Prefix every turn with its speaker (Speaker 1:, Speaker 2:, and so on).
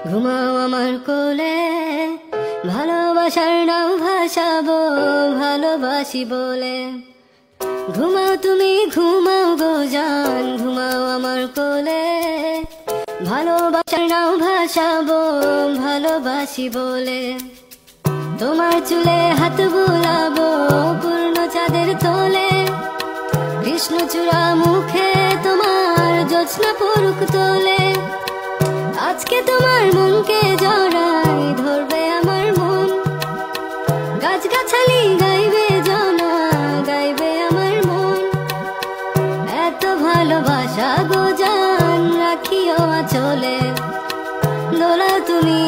Speaker 1: ঘুমাও আমার কোলে, ভালোবাসার নাও ভাসাবো ভালোবাসি বলে। ঘুমাও তুমি ঘুমাও গো জান, ঘুমাও আমার কোলে, ভালোবাসার নাও ভাসাবো ভালোবাসি বলে। তোমার চুলে হাত বুলাবো পূর্ণ চাঁদের তোলে, কৃষ্ণচূড়া মুখে তোমার জ্যোৎস্না পড়ুক তোলে। আজকে তোমার মনকে জড়াই ধরবে আমার মন, গাছগাছালি গাইবে জনা গাইবে আমার মন। এত ভালোবাসা গো জান রাখিও আঁচলে, দোলাও তুমি